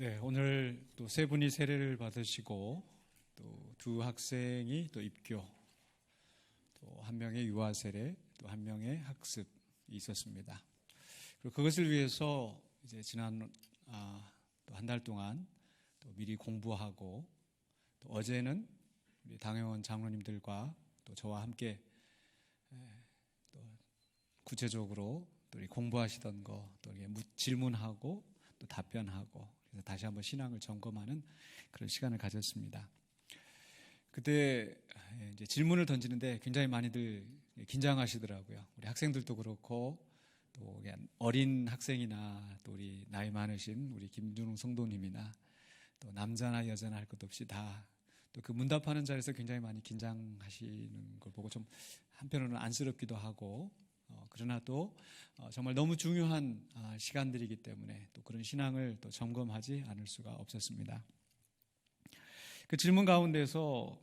네, 오늘 또 세 분이 세례를 받으시고 또 두 학생이 또 입교, 또 한 명의 유아 세례, 또 한 명의 학습이 있었습니다. 그리고 그것을 위해서 이제 지난 또 한 달 동안 또 미리 공부하고 또 어제는 우리 당회원 장로님들과 또 저와 함께 또 구체적으로 또 공부하시던 거 또 질문하고 또 답변하고 그래서 다시 한번 신앙을 점검하는 그런 시간을 가졌습니다. 그때 이제 질문을 던지는데 굉장히 많이들 긴장하시더라고요. 우리 학생들도 그렇고 또 어린 학생이나 또 우리 나이 많으신 우리 김준웅 성도님이나 또 남자나 여자나 할 것 없이 다 또 그 문답하는 자리에서 굉장히 많이 긴장하시는 걸 보고 좀 한편으로는 안쓰럽기도 하고 그러나 또 정말 너무 중요한 시간들이기 때문에 또 그런 신앙을 또 점검하지 않을 수가 없었습니다. 그 질문 가운데서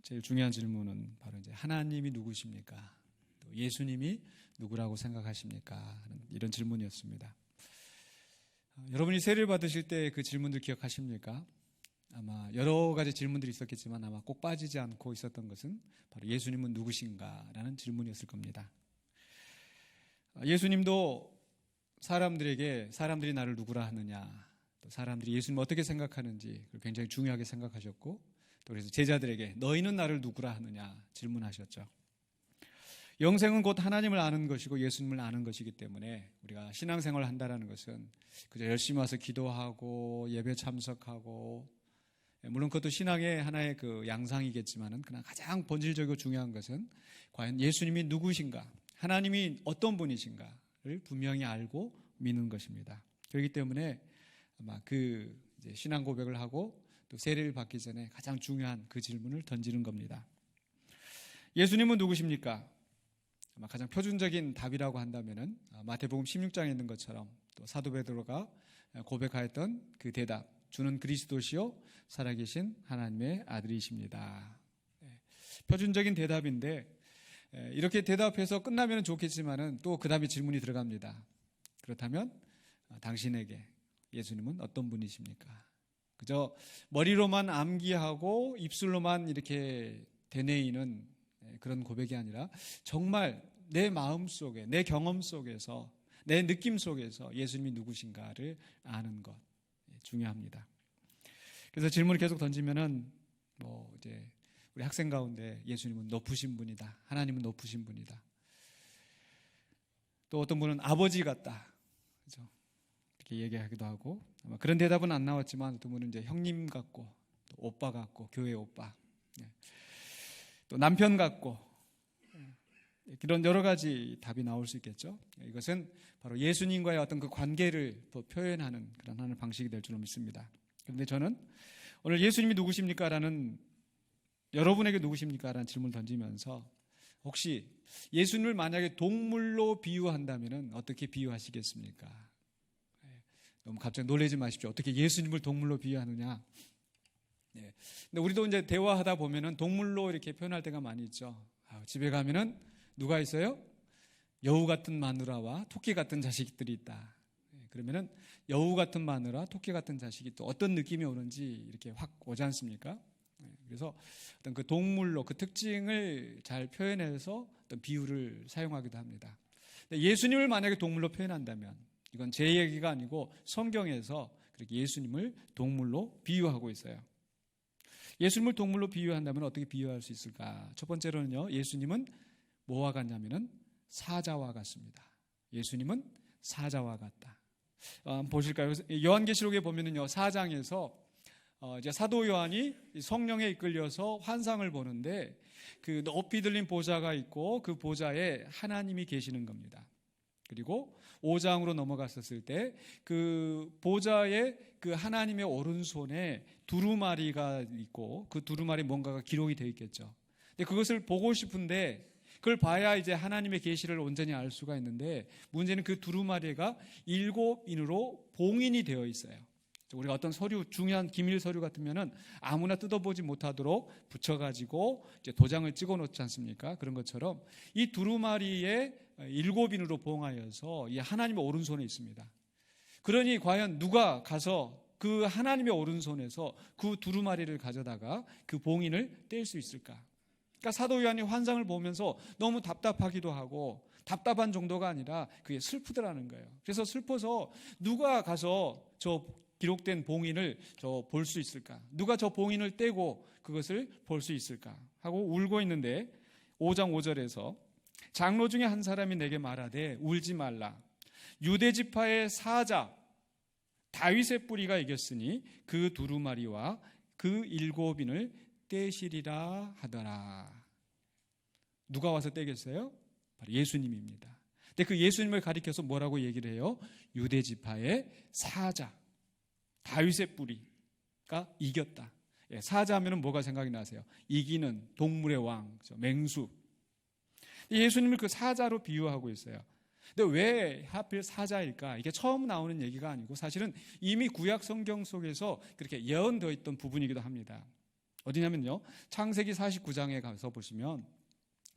제일 중요한 질문은 바로 이제 하나님이 누구십니까? 또 예수님이 누구라고 생각하십니까? 하는 이런 질문이었습니다. 여러분이 세례를 받으실 때 그 질문들 기억하십니까? 아마 여러 가지 질문들이 있었겠지만 아마 꼭 빠지지 않고 있었던 것은 바로 예수님은 누구신가? 라는 질문이었을 겁니다. 예수님도 사람들이 나를 누구라 하느냐, 또 사람들이 예수님을 어떻게 생각하는지 굉장히 중요하게 생각하셨고, 또 그래서 제자들에게 너희는 나를 누구라 하느냐 질문하셨죠. 영생은 곧 하나님을 아는 것이고 예수님을 아는 것이기 때문에 우리가 신앙생활을 한다는 것은 그저 열심히 와서 기도하고 예배 참석하고, 물론 그것도 신앙의 하나의 그 양상이겠지만은 그러나 가장 본질적이고 중요한 것은 과연 예수님이 누구신가, 하나님이 어떤 분이신가를 분명히 알고 믿는 것입니다. 그렇기 때문에 아마 그 이제 신앙 고백을 하고 또 세례를 받기 전에 가장 중요한 그 질문을 던지는 겁니다. 예수님은 누구십니까? 아마 가장 표준적인 답이라고 한다면은 마태복음 16장에 있는 것처럼 또 사도 베드로가 고백하였던 그 대답, 주는 그리스도시요 살아계신 하나님의 아들이십니다. 표준적인 대답인데 이렇게 대답해서 끝나면 좋겠지만은 또 그 다음에 질문이 들어갑니다. 그렇다면 당신에게 예수님은 어떤 분이십니까? 그저 머리로만 암기하고 입술로만 이렇게 되뇌이는 그런 고백이 아니라 정말 내 마음 속에, 내 경험 속에서, 내 느낌 속에서 예수님이 누구신가를 아는 것 중요합니다. 그래서 질문을 계속 던지면은 이제 우리 학생 가운데 예수님은 높으신 분이다, 하나님은 높으신 분이다, 또 어떤 분은 아버지 같다, 그렇죠? 이렇게 얘기하기도 하고, 아마 그런 대답은 안 나왔지만 어떤 분은 이제 형님 같고, 또 오빠 같고, 교회 오빠, 또 남편 같고, 이런 여러 가지 답이 나올 수 있겠죠. 이것은 바로 예수님과의 어떤 그 관계를 더 표현하는 그런 하나의 방식이 될 줄로 믿습니다. 그런데 저는 오늘 예수님이 누구십니까? 라는, 여러분에게 누구십니까? 라는 질문을 던지면서 혹시 예수님을 만약에 동물로 비유한다면 어떻게 비유하시겠습니까? 너무 갑자기 놀라지 마십시오. 어떻게 예수님을 동물로 비유하느냐? 근데 우리도 이제 대화하다 보면은 동물로 이렇게 표현할 때가 많이 있죠. 집에 가면은 누가 있어요? 여우 같은 마누라와 토끼 같은 자식들이 있다. 그러면은 여우 같은 마누라, 토끼 같은 자식이 또 어떤 느낌이 오는지 이렇게 확 오지 않습니까? 그래서 어떤 그 동물로 그 특징을 잘 표현해서 어떤 비유를 사용하기도 합니다. 근데 예수님을 만약에 동물로 표현한다면 이건 제 얘기가 아니고 성경에서 그렇게 예수님을 동물로 비유하고 있어요. 예수님을 동물로 비유한다면 어떻게 비유할 수 있을까? 첫 번째로는요, 예수님은 뭐와 같냐면은 사자와 같습니다. 예수님은 사자와 같다. 보실까요? 요한계시록에 보면은요, 4장에서 이제 사도 요한이 성령에 이끌려서 환상을 보는데 그 높이 들린 보좌가 있고 그 보좌에 하나님이 계시는 겁니다. 그리고 5장으로 넘어갔었을 때 그 보좌에 그 하나님의 오른손에 두루마리가 있고 그 두루마리 뭔가가 기록이 되어 있겠죠. 근데 그것을 보고 싶은데 그걸 봐야 이제 하나님의 계시를 온전히 알 수가 있는데 문제는 그 두루마리가 7인으로 봉인이 되어 있어요. 우리가 어떤 서류, 중요한 기밀 서류 같으면은 아무나 뜯어보지 못하도록 붙여가지고 이제 도장을 찍어 놓지 않습니까? 그런 것처럼 이 두루마리에 7인으로 봉하여서 이 하나님의 오른손에 있습니다. 그러니 과연 누가 가서 그 하나님의 오른손에서 그 두루마리를 가져다가 그 봉인을 뗄 수 있을까? 그러니까 사도 요한이 환상을 보면서 너무 답답하기도 하고, 답답한 정도가 아니라 그게 슬프더라는 거예요. 그래서 슬퍼서 누가 가서 저 기록된 봉인을 볼 수 있을까? 누가 저 봉인을 떼고 그것을 볼 수 있을까? 하고 울고 있는데 5장 5절에서 장로 중에 한 사람이 내게 말하되 울지 말라. 유대 지파의 사자 다윗의 뿌리가 이겼으니 그 두루마리와 그 7인을 떼시리라 하더라. 누가 와서 떼겠어요? 바로 예수님입니다. 근데 그 예수님을 가리켜서 뭐라고 얘기를 해요? 유대 지파의 사자, 다윗의 뿌리가 이겼다. 사자하면 뭐가 생각이 나세요? 이기는 동물의 왕, 맹수. 예수님을 그 사자로 비유하고 있어요. 근데 왜 하필 사자일까? 이게 처음 나오는 얘기가 아니고 사실은 이미 구약 성경 속에서 그렇게 예언되어 있던 부분이기도 합니다. 어디냐면요, 창세기 49장에 가서 보시면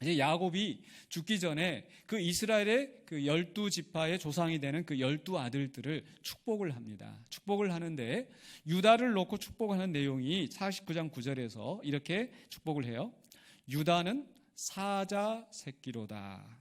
이제 야곱이 죽기 전에 그 이스라엘의 그 12지파의 조상이 되는 그 12아들들을 축복을 합니다. 축복을 하는데 유다를 놓고 축복하는 내용이 49장 9절에서 이렇게 축복을 해요. 유다는 사자 새끼로다.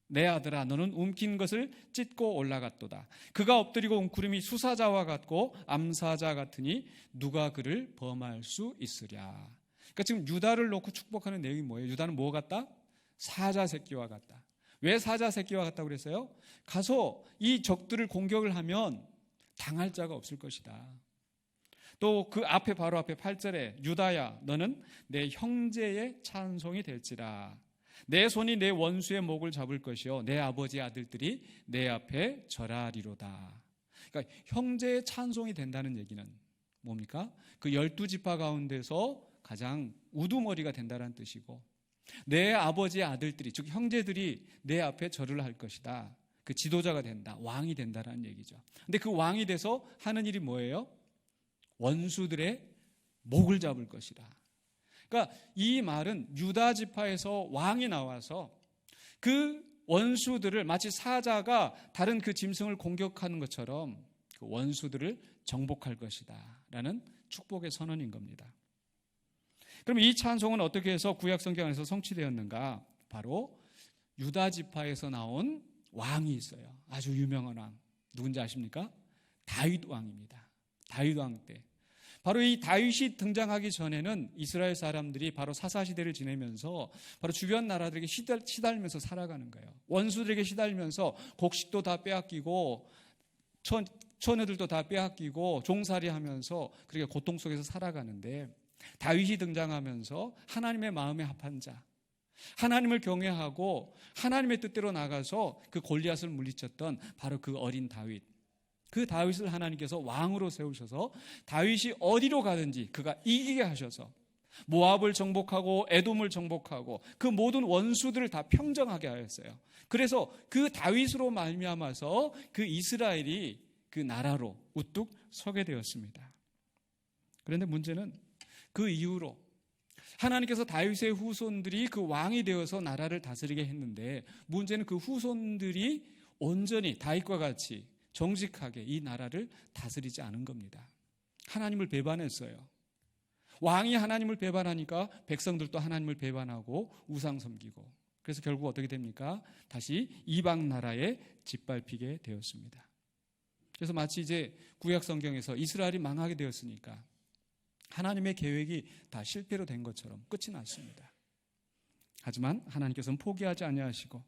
내 아들아, 너는 움킨 것을 찢고 올라갔도다. 그가 엎드리고 웅크림이 수사자와 같고 암사자 같으니 누가 그를 범할 수 있으랴. 그러니까 지금 유다를 놓고 축복하는 내용이 뭐예요? 유다는 뭐 같다? 사자 새끼와 같다. 왜 사자 새끼와 같다고 그랬어요? 가서 이 적들을 공격을 하면 당할 자가 없을 것이다. 또 그 앞에 바로 앞에 8절에 유다야 너는 내 형제의 찬송이 될지라. 내 손이 내 원수의 목을 잡을 것이요 내 아버지의 아들들이 내 앞에 절하리로다. 그러니까 형제의 찬송이 된다는 얘기는 뭡니까? 그 12지파 가운데서 가장 우두머리가 된다는 뜻이고, 내 아버지의 아들들이, 즉 형제들이 내 앞에 절을 할 것이다. 그 지도자가 된다, 왕이 된다는 얘기죠. 근데 그 왕이 돼서 하는 일이 뭐예요? 원수들의 목을 잡을 것이다. 그러니까 이 말은 유다 지파에서 왕이 나와서 그 원수들을 마치 사자가 다른 그 짐승을 공격하는 것처럼 그 원수들을 정복할 것이다 라는 축복의 선언인 겁니다. 그럼 이 찬송은 어떻게 해서 구약 성경 안에서 성취되었는가? 바로 유다 지파에서 나온 왕이 있어요. 아주 유명한 왕. 누군지 아십니까? 다윗 왕입니다. 다윗 왕 때. 바로 이 다윗이 등장하기 전에는 이스라엘 사람들이 바로 사사시대를 지내면서 바로 주변 나라들에게 시달리면서 살아가는 거예요. 원수들에게 시달리면서 곡식도 다 빼앗기고 처녀들도 다 빼앗기고 종살이 하면서 그렇게 고통 속에서 살아가는데, 다윗이 등장하면서 하나님의 마음에 합한 자, 하나님을 경외하고 하나님의 뜻대로 나가서 그 골리앗을 물리쳤던 바로 그 어린 다윗, 그 다윗을 하나님께서 왕으로 세우셔서 다윗이 어디로 가든지 그가 이기게 하셔서 모압을 정복하고 에돔을 정복하고 그 모든 원수들을 다 평정하게 하였어요. 그래서 그 다윗으로 말미암아서 그 이스라엘이 그 나라로 우뚝 서게 되었습니다. 그런데 문제는 그 이후로 하나님께서 다윗의 후손들이 그 왕이 되어서 나라를 다스리게 했는데, 문제는 그 후손들이 온전히 다윗과 같이 정직하게 이 나라를 다스리지 않은 겁니다. 하나님을 배반했어요. 왕이 하나님을 배반하니까 백성들도 하나님을 배반하고 우상 섬기고, 그래서 결국 어떻게 됩니까? 다시 이방 나라에 짓밟히게 되었습니다. 그래서 마치 이제 구약 성경에서 이스라엘이 망하게 되었으니까 하나님의 계획이 다 실패로 된 것처럼 끝이 났습니다. 하지만 하나님께서는 포기하지 아니하시고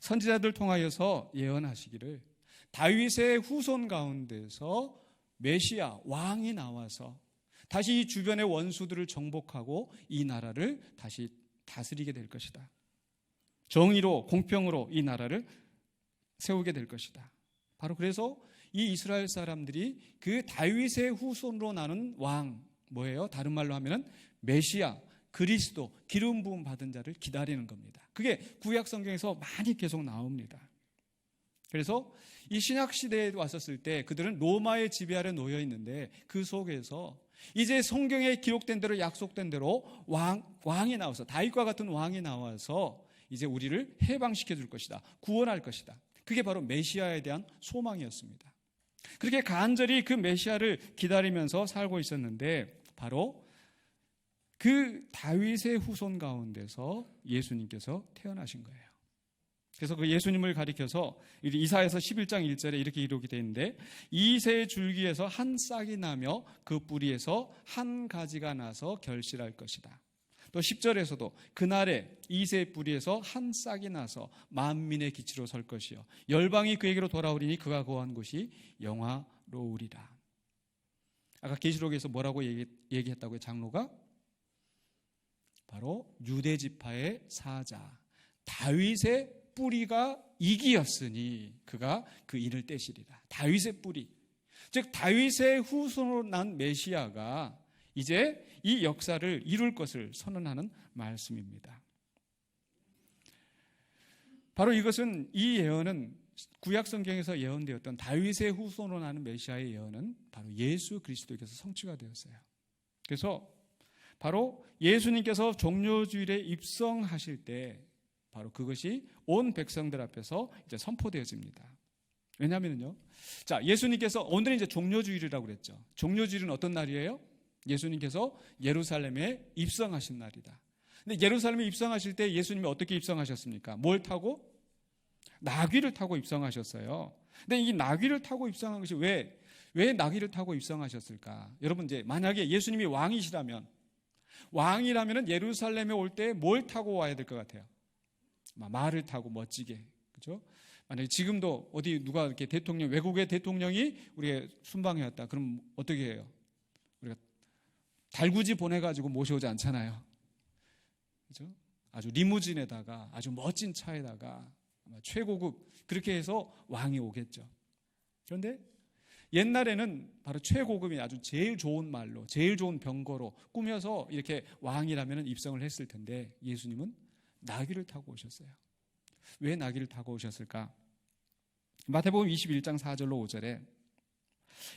선지자들 통하여서 예언하시기를 다윗의 후손 가운데서 메시아 왕이 나와서 다시 이 주변의 원수들을 정복하고 이 나라를 다시 다스리게 될 것이다. 정의로 공평으로 이 나라를 세우게 될 것이다. 바로 그래서 이 이스라엘 사람들이 그 다윗의 후손으로 나는 왕, 뭐예요? 다른 말로 하면은 메시아, 그리스도, 기름 부음 받은 자를 기다리는 겁니다. 그게 구약 성경에서 많이 계속 나옵니다. 그래서 이 신약 시대에 왔었을 때 그들은 로마의 지배 아래 놓여 있는데, 그 속에서 이제 성경에 기록된 대로 약속된 대로 왕이 나와서, 다윗과 같은 왕이 나와서 이제 우리를 해방시켜 줄 것이다, 구원할 것이다. 그게 바로 메시아에 대한 소망이었습니다. 그렇게 간절히 그 메시아를 기다리면서 살고 있었는데 바로 그 다윗의 후손 가운데서 예수님께서 태어나신 거예요. 그래서 그 예수님을 가리켜서 이사야서 11장 1절에 이렇게 기록이 되어 있는데, 이새 줄기에서 한 싹이 나며 그 뿌리에서 한 가지가 나서 결실할 것이다. 또 10절에서도 그날에 이새 뿌리에서 한 싹이 나서 만민의 기치로 설 것이요 열방이 그에게로 돌아오리니 그가 거한 곳이 영화로우리라. 아까 계시록에서 뭐라고 얘기했다고요? 장로가 바로 유대 지파의 사자 다윗의 뿌리가 이기였으니 그가 그 인을 떼시리라. 다윗의 뿌리, 즉 다윗의 후손으로 난 메시아가 이제 이 역사를 이룰 것을 선언하는 말씀입니다. 바로 이것은, 이 예언은 구약 성경에서 예언되었던 다윗의 후손으로 나는 메시아의 예언은 바로 예수 그리스도께서 성취가 되었어요. 그래서 바로 예수님께서 종료주일에 입성하실 때 바로 그것이 온 백성들 앞에서 이제 선포되어집니다. 왜냐하면요, 자, 예수님께서 오늘은 이제 종료주일이라고 그랬죠. 종료주일은 어떤 날이에요? 예수님께서 예루살렘에 입성하신 날이다. 근데 예루살렘에 입성하실 때 예수님이 어떻게 입성하셨습니까? 뭘 타고? 나귀를 타고 입성하셨어요. 근데 이 나귀를 타고 입성한 것이 왜 나귀를 타고 입성하셨을까? 여러분, 이제 만약에 예수님이 왕이라면 예루살렘에 올 때 뭘 타고 와야 될 것 같아요? 말을 타고 멋지게, 그렇죠? 만약에 지금도 어디 누가 이렇게 대통령, 외국의 대통령이 우리가 순방해 왔다, 그럼 어떻게 해요? 우리가 달구지 보내가지고 모셔오지 않잖아요, 그렇죠? 아주 리무진에다가 아주 멋진 차에다가 최고급 그렇게 해서 왕이 오겠죠. 그런데 옛날에는 바로 최고급이 아주 제일 좋은 말로, 제일 좋은 병거로 꾸며서 이렇게 왕이라면 입성을 했을 텐데 예수님은 나귀를 타고 오셨어요. 왜 나귀를 타고 오셨을까? 마태복음 21장 4절로 5절에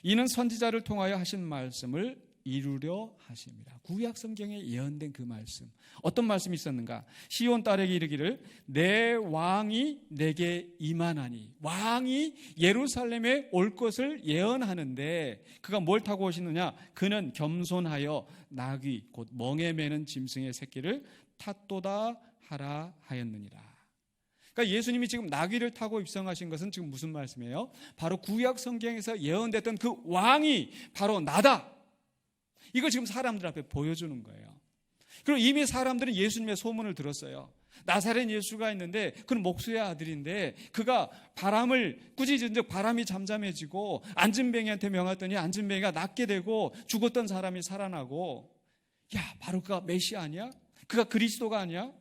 이는 선지자를 통하여 하신 말씀을 이루려 하심이라. 구약 성경에 예언된 그 말씀. 어떤 말씀이 있었는가? 시온 딸에게 이르기를 내 왕이 내게 임하나니. 왕이 예루살렘에 올 것을 예언하는데 그가 뭘 타고 오시느냐? 그는 겸손하여 나귀 곧 멍에 매는 짐승의 새끼를 탔도다 하라 하였느니라. 그러니까 예수님이 지금 나귀를 타고 입성하신 것은 지금 무슨 말씀이에요? 바로 구약 성경에서 예언됐던 그 왕이 바로 나다. 이걸 지금 사람들 앞에 보여주는 거예요. 그리고 이미 사람들은 예수님의 소문을 들었어요. 나사렛 예수가 있는데 그는 목수의 아들인데 그가 바람을 꾸짖은 즉 바람이 잠잠해지고 안진뱅이한테 명했더니 안진뱅이가 낫게 되고 죽었던 사람이 살아나고, 야, 바로 그가 메시아 아니야? 그가 그리스도가 아니야?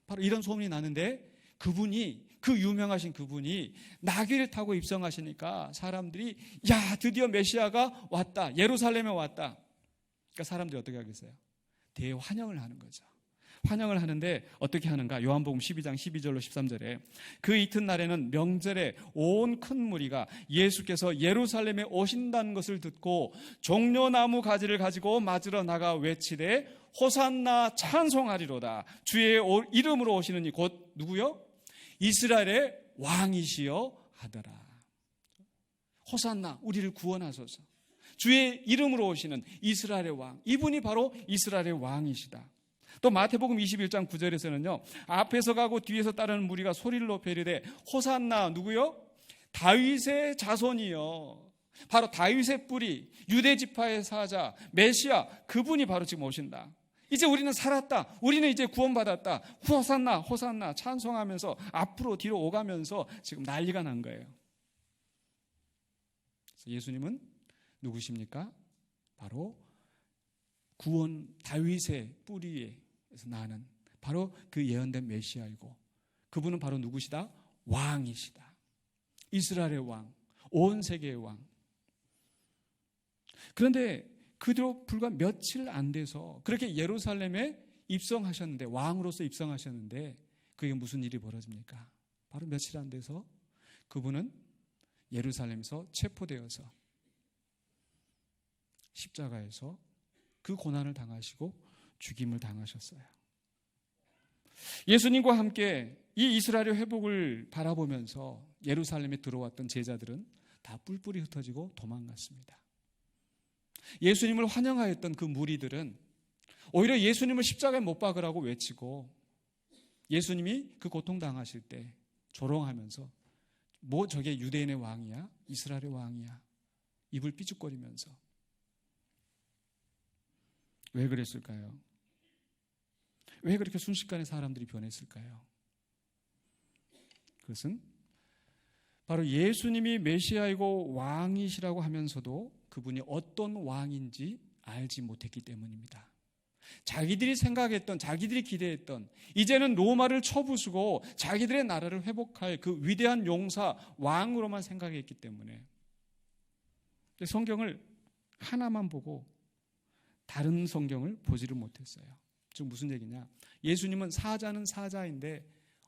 바로 이런 소문이 나는데 그 유명하신 그분이 나귀를 타고 입성하시니까 사람들이 야, 드디어 메시아가 왔다, 예루살렘에 왔다. 그러니까 사람들이 어떻게 하겠어요? 대환영을 하는 거죠. 환영을 하는데 어떻게 하는가? 요한복음 12장 12절로 13절에 그 이튿날에는 명절에 온 큰 무리가 예수께서 예루살렘에 오신다는 것을 듣고 종려나무 가지를 가지고 맞으러 나가 외치되 호산나 찬송하리로다. 주의 이름으로 오시는 이 곧 누구요? 이스라엘의 왕이시여 하더라. 호산나, 우리를 구원하소서. 주의 이름으로 오시는 이스라엘의 왕, 이분이 바로 이스라엘의 왕이시다. 또 마태복음 21장 9절에서는요, 앞에서 가고 뒤에서 따르는 무리가 소리를 높여 이르되 호산나, 누구요? 다윗의 자손이요. 바로 다윗의 뿌리, 유대 지파의 사자, 메시아, 그분이 바로 지금 오신다. 이제 우리는 살았다. 우리는 이제 구원받았다. 호산나, 호산나 찬송하면서 앞으로 뒤로 오가면서 지금 난리가 난 거예요. 그래서 예수님은 누구십니까? 바로 구원 다윗의 뿌리에서 나는 바로 그 예언된 메시아이고, 그분은 바로 누구시다? 왕이시다. 이스라엘의 왕, 온 세계의 왕. 그런데 그대로 불과 며칠 안 돼서 그렇게 예루살렘에 입성하셨는데, 왕으로서 입성하셨는데 그게 무슨 일이 벌어집니까? 바로 며칠 안 돼서 그분은 예루살렘에서 체포되어서 십자가에서 그 고난을 당하시고 죽임을 당하셨어요. 예수님과 함께 이 이스라엘의 회복을 바라보면서 예루살렘에 들어왔던 제자들은 다 뿔뿔이 흩어지고 도망갔습니다. 예수님을 환영하였던 그 무리들은 오히려 예수님을 십자가에 못 박으라고 외치고 예수님이 그 고통당하실 때 조롱하면서 뭐 저게 유대인의 왕이야? 이스라엘의 왕이야? 입을 삐죽거리면서. 왜 그랬을까요? 왜 그렇게 순식간에 사람들이 변했을까요? 그것은 바로 예수님이 메시아이고 왕이시라고 하면서도 그분이 어떤 왕인지 알지 못했기 때문입니다. 자기들이 생각했던, 자기들이 기대했던 이제는 로마를 쳐부수고 자기들의 나라를 회복할 그 위대한 용사, 왕으로만 생각했기 때문에 성경을 하나만 보고 다른 성경을 보지를 못했어요. 즉 무슨 얘기냐? 예수님은 사자는 사자인데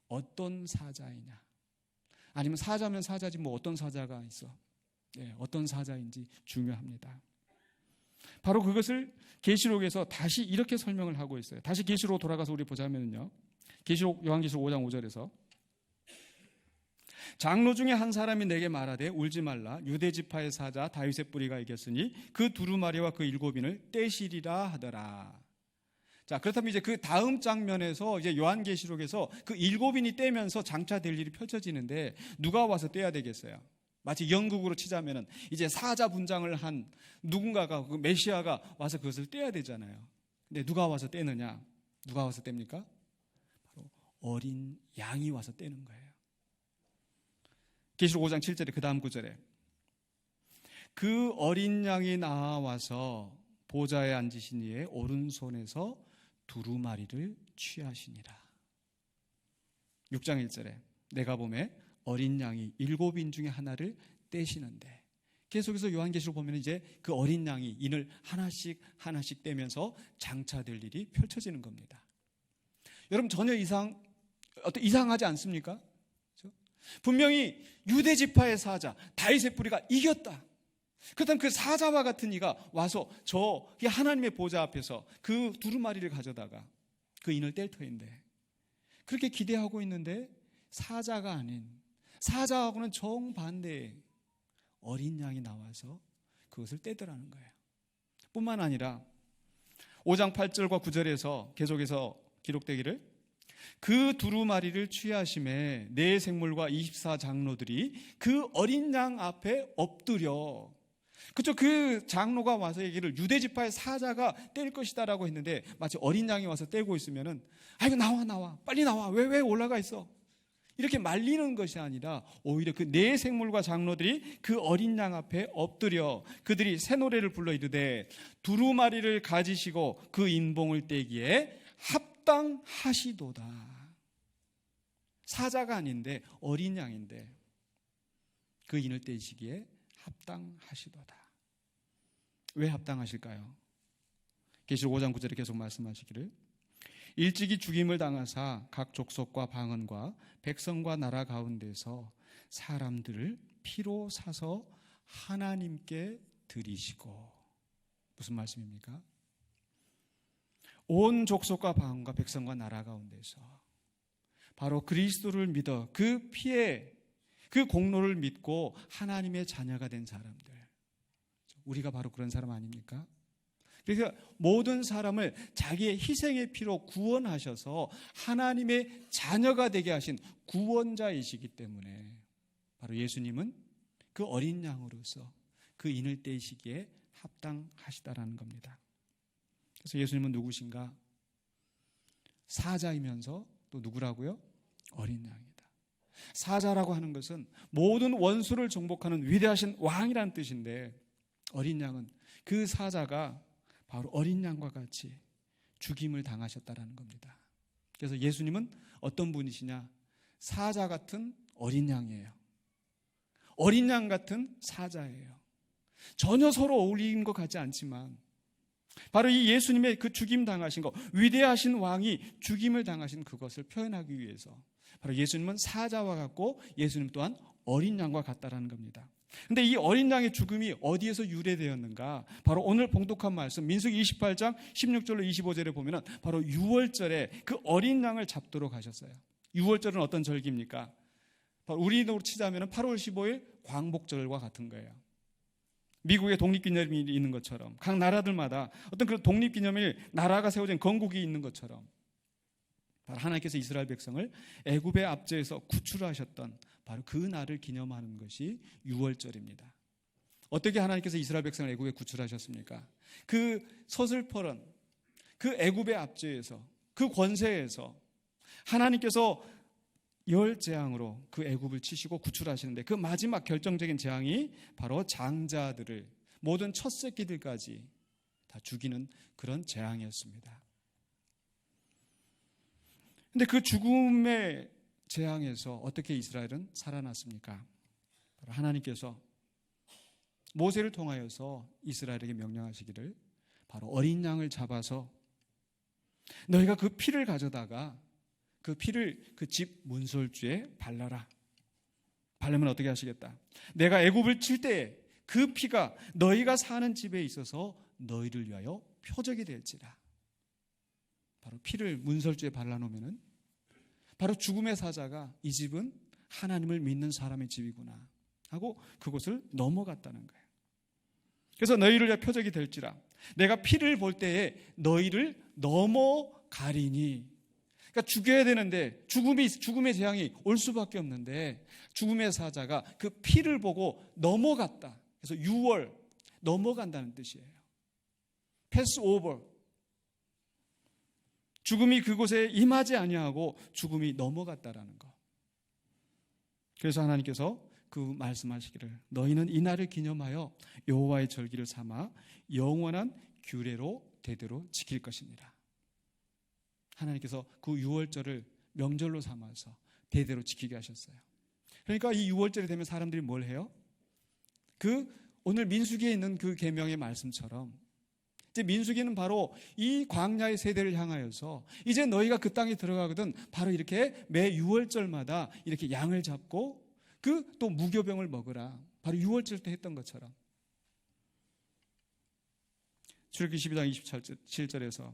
어떤 사자이냐? 아니면 사자면 사자지 뭐 어떤 사자가 있어? 어떤 사자인지 중요합니다. 바로 그것을 계시록에서 다시 이렇게 설명을 하고 있어요. 다시 계시록 돌아가서 우리 보자면요. 요한계시록 5장 5절에서 장로 중에 한 사람이 내게 말하되 울지 말라. 유대 지파의 사자 다윗의 뿌리가 이겼으니 그 두루마리와 그 일곱인을 떼시리라 하더라. 자, 그렇다면 이제 그 다음 장면에서 이제 요한계시록에서 그 일곱인이 떼면서 장차될 일이 펼쳐지는데 누가 와서 떼야 되겠어요? 마치 연극으로 치자면은 이제 사자 분장을 한 누군가가 그 메시아가 와서 그것을 떼야 되잖아요. 근데 누가 와서 떼느냐? 누가 와서 뗍니까? 바로 어린 양이 와서 떼는 거예요. 계시록 5장 7절에 그 다음 구절에 그 어린 양이 나와서 보좌에 앉으신 이의 오른손에서 두루마리를 취하시니라. 6장 1절에 내가 보매 어린 양이 일곱인 중에 하나를 떼시는데 계속해서 요한계시록 보면 이제 그 어린 양이 인을 하나씩 하나씩 떼면서 장차될 일이 펼쳐지는 겁니다. 여러분 전혀 이상하지 않습니까? 그렇죠? 분명히 유대 지파의 사자 다윗의 뿌리가 이겼다. 그렇다면 그 사자와 같은 이가 와서 저 하나님의 보좌 앞에서 그 두루마리를 가져다가 그 인을 뗄 터인데 그렇게 기대하고 있는데 사자가 아닌 사자하고는 정반대의 어린 양이 나와서 그것을 떼더라는 거예요. 뿐만 아니라 5장 8절과 9절에서 계속해서 기록되기를 그 두루마리를 취하심에 네 생물과 24장로들이 그 어린 양 앞에 엎드려 그렇죠. 그 장로가 와서 얘기를 유대 지파의 사자가 뗄 것이다라고 했는데 마치 어린 양이 와서 떼고 있으면은 아이고 나와 빨리 나와 왜 올라가 있어 이렇게 말리는 것이 아니라 오히려 그 네 생물과 장로들이 그 어린 양 앞에 엎드려 그들이 새 노래를 불러 이르되 두루마리를 가지시고 그 인봉을 떼기에 합당하시도다. 사자가 아닌데 어린 양인데 그 인을 떼시기에 합당하시도다. 왜 합당하실까요? 계시록 5장 9절에 계속 말씀하시기를 일찍이 죽임을 당하사 각 족속과 방언과 백성과 나라 가운데서 사람들을 피로 사서 하나님께 드리시고 무슨 말씀입니까? 온 족속과 방언과 백성과 나라 가운데서 바로 그리스도를 믿어 그 피에 그 공로를 믿고 하나님의 자녀가 된 사람들 우리가 바로 그런 사람 아닙니까? 그래서 모든 사람을 자기의 희생의 피로 구원하셔서 하나님의 자녀가 되게 하신 구원자이시기 때문에 바로 예수님은 그 어린 양으로서 그 인을 떼시기에 합당하시다라는 겁니다. 그래서 예수님은 누구신가? 사자이면서 또 누구라고요? 어린 양이다. 사자라고 하는 것은 모든 원수를 정복하는 위대하신 왕이라는 뜻인데 어린 양은 그 사자가 바로 어린 양과 같이 죽임을 당하셨다라는 겁니다. 그래서 예수님은 어떤 분이시냐? 사자 같은 어린 양이에요. 어린 양 같은 사자예요. 전혀 서로 어울리는 것 같지 않지만 바로 이 예수님의 그 죽임 당하신 것, 위대하신 왕이 죽임을 당하신 그것을 표현하기 위해서 바로 예수님은 사자와 같고 예수님 또한 어린 양과 같다라는 겁니다. 근데 이 어린 양의 죽음이 어디에서 유래되었는가? 바로 오늘 봉독한 말씀 민수기 28장 16절로 25절에 보면은 바로 유월절에 그 어린 양을 잡도록 하셨어요. 유월절은 어떤 절기입니까? 바로 우리로 치자면 8월 15일 광복절과 같은 거예요. 미국의 독립기념일이 있는 것처럼 각 나라들마다 어떤 그런 독립기념일, 나라가 세워진 건국이 있는 것처럼 바로 하나님께서 이스라엘 백성을 애굽의 압제에서 구출하셨던 바로 그 날을 기념하는 것이 유월절입니다. 어떻게 하나님께서 이스라엘 백성을 애굽에 구출하셨습니까? 그 서슬퍼런 그 애굽의 압제에서, 그 권세에서 하나님께서 열 재앙으로 그 애굽을 치시고 구출하시는데, 그 마지막 결정적인 재앙이 바로 장자들을, 모든 첫 새끼들까지 다 죽이는 그런 재앙이었습니다. 근데 그 죽음의 재앙에서 어떻게 이스라엘은 살아났습니까? 바로 하나님께서 모세를 통하여서 이스라엘에게 명령하시기를, 바로 어린 양을 잡아서 너희가 그 피를 가져다가 그 피를 그 집 문설주에 발라라. 바르면 어떻게 하시겠다? 내가 애굽을 칠 때에 그 피가 너희가 사는 집에 있어서 너희를 위하여 표적이 될지라. 바로 피를 문설주에 발라놓으면은 바로 죽음의 사자가 이 집은 하나님을 믿는 사람의 집이구나 하고 그곳을 넘어갔다는 거예요. 그래서 너희를 위하여 표적이 될지라. 내가 피를 볼 때에 너희를 넘어가리니. 그러니까 죽여야 되는데 죽음의 재앙이 올 수밖에 없는데 죽음의 사자가 그 피를 보고 넘어갔다. 그래서 유월, 넘어간다는 뜻이에요. 패스 오버. 죽음이 그곳에 임하지 아니하고 죽음이 넘어갔다라는 거. 그래서 하나님께서 그 말씀하시기를, 너희는 이 날을 기념하여 여호와의 절기를 삼아 영원한 규례로 대대로 지킬 것입니다. 하나님께서 그 유월절을 명절로 삼아서 대대로 지키게 하셨어요. 그러니까 이 유월절이 되면 사람들이 뭘 해요? 그 오늘 민수기에 있는 그 계명의 말씀처럼 이제 민수기는 바로 이 광야의 세대를 향하여서 이제 너희가 그 땅에 들어가거든 바로 이렇게 매 유월절마다 이렇게 양을 잡고 그 또 무교병을 먹으라. 바로 유월절 때 했던 것처럼. 출애굽기 12장 27절에서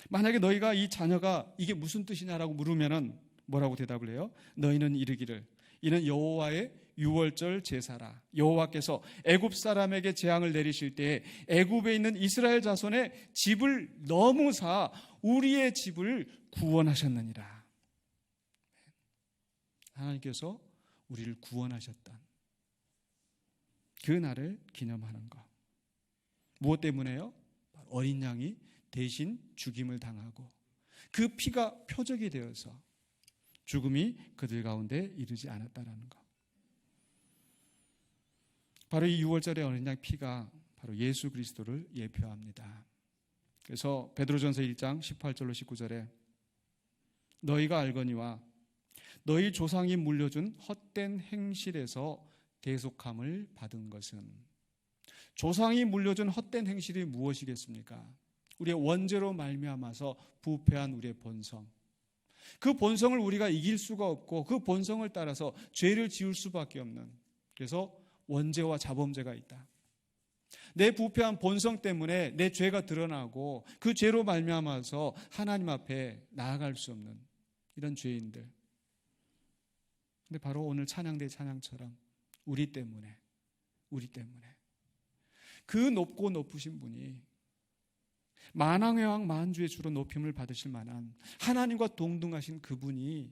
만약에 너희가 이 자녀가 이게 무슨 뜻이냐라고 물으면은 뭐라고 대답을 해요? 너희는 이르기를 이는 여호와의 유월절 제사라. 여호와께서 애굽 사람에게 재앙을 내리실 때에 애굽에 있는 이스라엘 자손의 집을 넘으사 우리의 집을 구원하셨느니라. 하나님께서 우리를 구원하셨던 그 날을 기념하는 것. 무엇 때문에요? 어린 양이 대신 죽임을 당하고 그 피가 표적이 되어서 죽음이 그들 가운데 이르지 않았다라는 것. 바로 이 6월절의 어린 양 피가 바로 예수 그리스도를 예표합니다. 그래서 베드로전서 1장 18절로 19절에 너희가 알거니와 너희 조상이 물려준 헛된 행실에서 대속함을 받은 것은, 조상이 물려준 헛된 행실이 무엇이겠습니까? 우리의 원죄로 말미암아서 부패한 우리의 본성, 그 본성을 우리가 이길 수가 없고 그 본성을 따라서 죄를 지을 수밖에 없는, 그래서 원죄와 자범죄가 있다. 내 부패한 본성 때문에 내 죄가 드러나고 그 죄로 말미암아서 하나님 앞에 나아갈 수 없는 이런 죄인들. 근데 바로 오늘 찬양대 찬양처럼 우리 때문에 그 높고 높으신 분이 만왕의 왕 만주의 주로 높임을 받으실 만한 하나님과 동등하신 그분이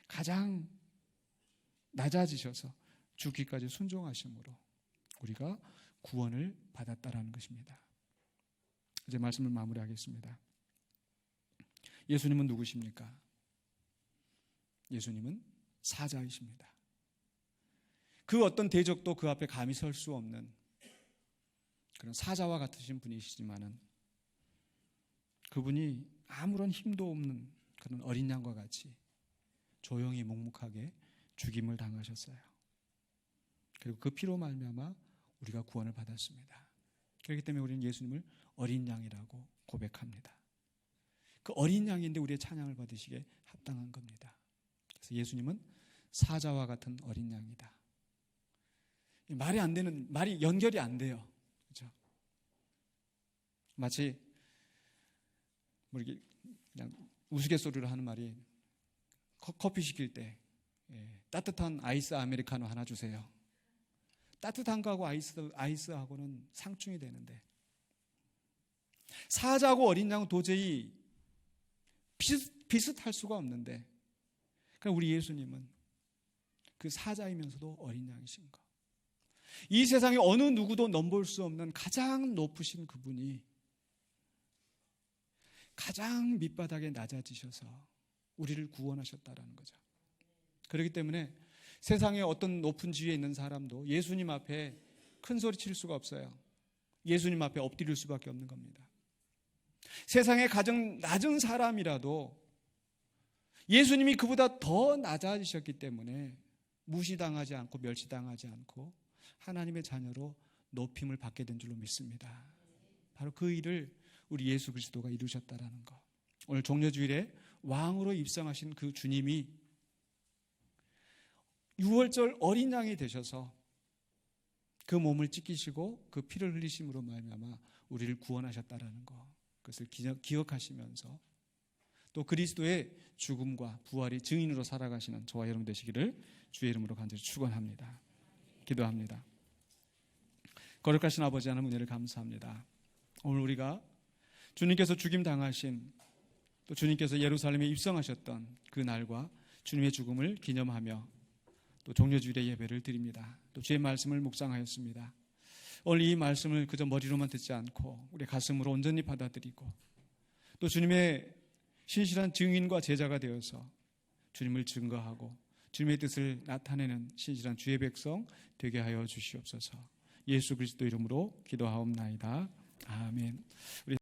가장 낮아지셔서 죽기까지 순종하심으로 우리가 구원을 받았다라는 것입니다. 이제 말씀을 마무리하겠습니다. 예수님은 누구십니까? 예수님은 사자이십니다. 그 어떤 대적도 그 앞에 감히 설 수 없는 그런 사자와 같으신 분이시지만은 그분이 아무런 힘도 없는 그런 어린 양과 같이 조용히 묵묵하게 죽임을 당하셨어요. 그리고 그 피로 말미암아 우리가 구원을 받았습니다. 그렇기 때문에 우리는 예수님을 어린 양이라고 고백합니다. 그 어린 양인데 우리의 찬양을 받으시기에 합당한 겁니다. 그래서 예수님은 사자와 같은 어린 양이다. 말이 안 되는, 말이 연결이 안 돼요. 그렇죠? 마치 뭐 이렇게 그냥 우스갯소리로 하는 말이 커피 시킬 때 따뜻한 아이스 아메리카노 하나 주세요. 따뜻한 거하고 아이스하고는 상충이 되는데, 사자하고 어린 양은 도저히 비슷할 수가 없는데, 그러니까 우리 예수님은 그 사자이면서도 어린 양이신 거. 이 세상에 어느 누구도 넘볼 수 없는 가장 높으신 그분이 가장 밑바닥에 낮아지셔서 우리를 구원하셨다라는 거죠. 그렇기 때문에 세상에 어떤 높은 지위에 있는 사람도 예수님 앞에 큰 소리 칠 수가 없어요. 예수님 앞에 엎드릴 수밖에 없는 겁니다. 세상에 가장 낮은 사람이라도 예수님이 그보다 더 낮아지셨기 때문에 무시당하지 않고 멸시당하지 않고 하나님의 자녀로 높임을 받게 된 줄로 믿습니다. 바로 그 일을 우리 예수 그리스도가 이루셨다라는 것. 오늘 종려주일에 왕으로 입성하신 그 주님이 6월절 어린 양이 되셔서 그 몸을 찢기시고 그 피를 흘리심으로 말미암아 우리를 구원하셨다라는 것. 그것을 기억하시면서 또 그리스도의 죽음과 부활이 증인으로 살아가시는 저와 여러분 되시기를 주의 이름으로 간절히 축원합니다. 기도합니다. 거룩하신 아버지 하나님 은혜를 감사합니다. 오늘 우리가 주님께서 죽임 당하신 또 주님께서 예루살렘에 입성하셨던 그 날과 주님의 죽음을 기념하며 또 종려주일의 예배를 드립니다. 또 주의 말씀을 묵상하였습니다. 오늘 이 말씀을 그저 머리로만 듣지 않고 우리 가슴으로 온전히 받아들이고 또 주님의 신실한 증인과 제자가 되어서 주님을 증거하고 주님의 뜻을 나타내는 신실한 주의 백성 되게 하여 주시옵소서. 예수 그리스도 이름으로 기도하옵나이다. 아멘. 우리